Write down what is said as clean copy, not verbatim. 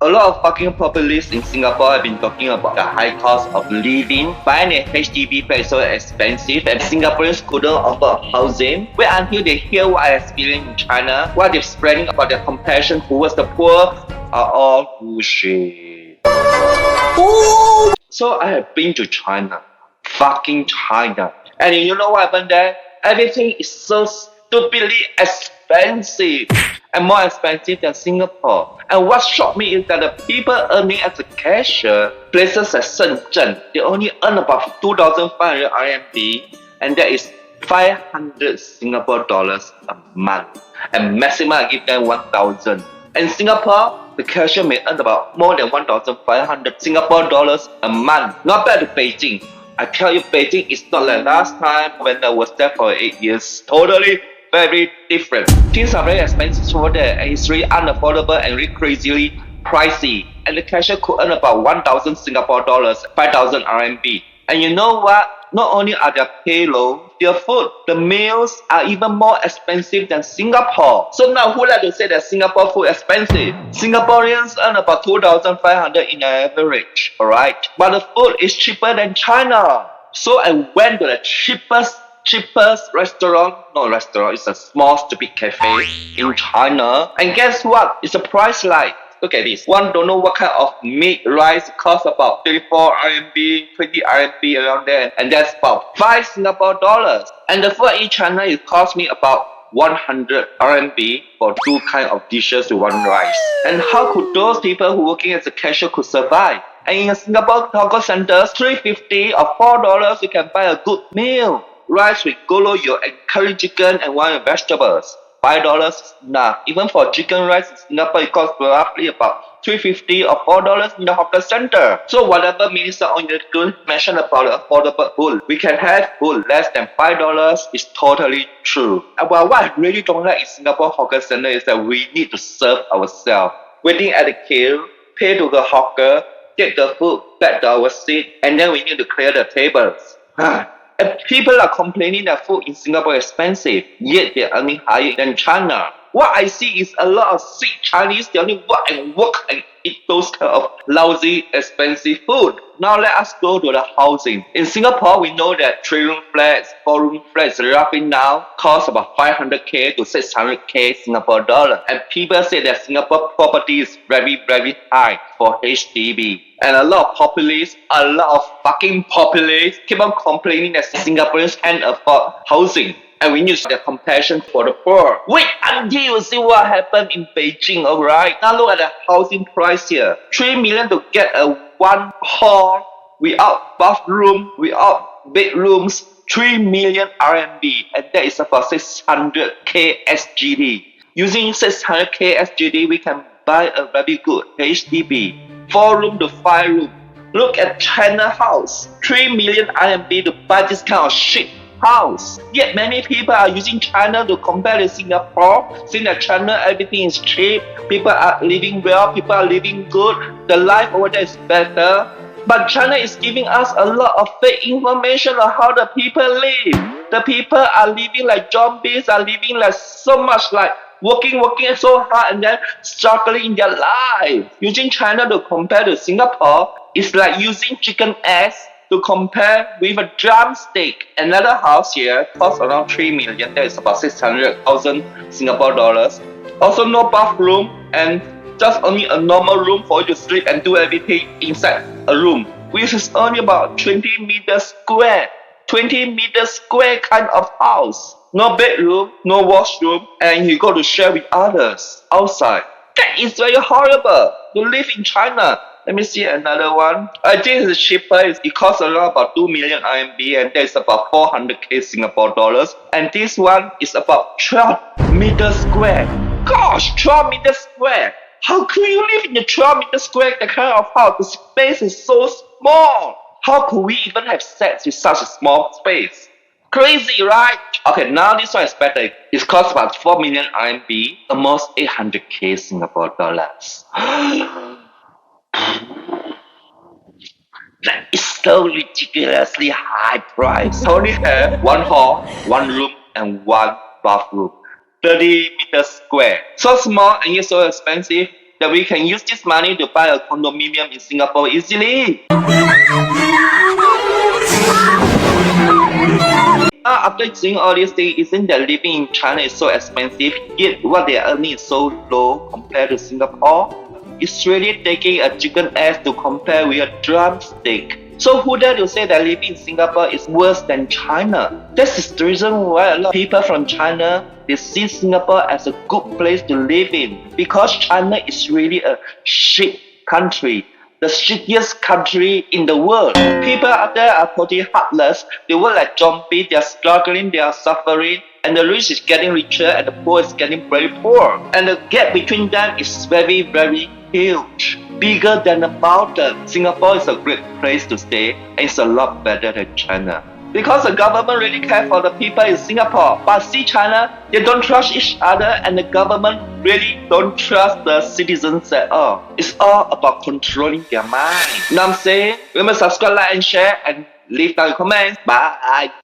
A lot of fucking populists in Singapore have been talking about the high cost of living. Buying a HDB flat is so expensive and Singaporeans couldn't afford housing. Wait until they hear what I experienced in China, what they're spreading about their compassion towards the poor are all bullshit. So I have been to China. Fucking China. And you know what happened there? Everything is so stupidly expensive. And more expensive than Singapore. And what shocked me is that the people earning as a cashier, places like Shenzhen, they only earn about 2,500 RMB, and that is 500 Singapore dollars a month. And maximum I give them 1,000. In Singapore, the cashier may earn about more than 1,500 Singapore dollars a month. Not bad to Beijing. I tell you, Beijing is not like last time when I was there for 8 years. Totally very different. Things are very expensive over there and it's really unaffordable and really crazily pricey. And the cashier could earn about 1,000 Singapore dollars, 5,000 RMB. And you know what? Not only are their pay low, their food, the meals are even more expensive than Singapore. So now who like to say that Singapore food expensive? Singaporeans earn about 2,500 in average, alright? But the food is cheaper than China. So I went to the cheapest restaurant, not restaurant, it's a small stupid cafe in China. And guess what? It's a price like, look at this. One don't know what kind of meat rice costs about 34 RMB, 20 RMB around there. And that's about 5 Singapore dollars. And the food in China, it cost me about 100 RMB for 2 kind of dishes with 1 rice. And how could those people who working as a cashier could survive? And in Singapore hawker centers, 3.50 or $4, you can buy a good meal. Rice with goloyo and curry chicken and 1 vegetables. $5 is enough. Even for chicken rice in Singapore, it costs roughly about $3.50 or $4 in the hawker center. So whatever Minister Onyekun mentioned about the affordable food, we can have food less than $5 is totally true. But what I really don't like in Singapore hawker center is that we need to serve ourselves. Waiting at the queue, pay to the hawker, take the food back to our seat, and then we need to clear the tables. And people are complaining that food in Singapore is expensive, yet they're earning higher than China. What I see is a lot of sick Chinese, they only work and eat those kind of lousy, expensive food. Now let us go to the housing. In Singapore, we know that 3-room flats, 4-room flats roughly now cost about 500k to 600k Singapore dollar. And people say that Singapore property is very, very high for HDB. And a lot of populists, keep on complaining that Singaporeans can't afford housing. And we need to have compassion for the poor. Wait until you see what happened in Beijing, alright? Now look at the housing price here. 3 million to get a 1 hall without bathroom, without bedrooms. 3 million RMB. And that is about 600k SGD. Using 600k SGD, we can buy a very good HDB. 4-room to 5-room. Look at China house. 3 million RMB to buy this kind of shit house. Yet many people are using China to compare to Singapore, saying that China everything is cheap, people are living well, people are living good, the life over there is better. But China is giving us a lot of fake information on how the people live. The people are living like zombies, are living like so much like working so hard and then struggling in their life. Using China to compare to Singapore is like using chicken eggs to compare with a drumstick. Another house here costs around 3 million. That is about 600,000 Singapore dollars. Also no bathroom and just only a normal room for you to sleep and do everything inside a room, which is only about 20 meters square. 20 meters square kind of house. No bedroom, no washroom, and you got to share with others outside. That is very horrible to live in China. Let me see another one. I think it's cheaper. It costs around about 2 million RMB and that's about 400k Singapore dollars. And this one is about 12 meters square. Gosh, 12 meters square. How could you live in the 12 meters square, that kind of house? The space is so small. How could we even have sex with such a small space? Crazy, right? Okay, now this one is better. It costs about 4 million RMB, almost 800k Singapore dollars. That is so ridiculously high price. I only have 1 hall, 1 room, and 1 bathroom. 30 meters square. So small and yet so expensive. that we can use this money to buy a condominium in Singapore easily. After seeing all these things, isn't that living in China is so expensive, yet what they are earning is so low compared to Singapore? It's really taking a chicken ass to compare with a drumstick. So who dare to say that living in Singapore is worse than China? This is the reason why a lot of people from China, they see Singapore as a good place to live in. Because China is really a shit country. The shittiest country in the world. People out there are totally heartless. They work like zombies. They are struggling. They are suffering. And the rich is getting richer and the poor is getting very poor. And the gap between them is very, very huge. Bigger than a mountain. Singapore is a great place to stay and it's a lot better than China. Because the government really cares for the people in Singapore. But see China, they don't trust each other and the government really don't trust the citizens at all. It's all about controlling their mind. You know what I'm saying? Remember subscribe, like and share and leave down your comments. Bye.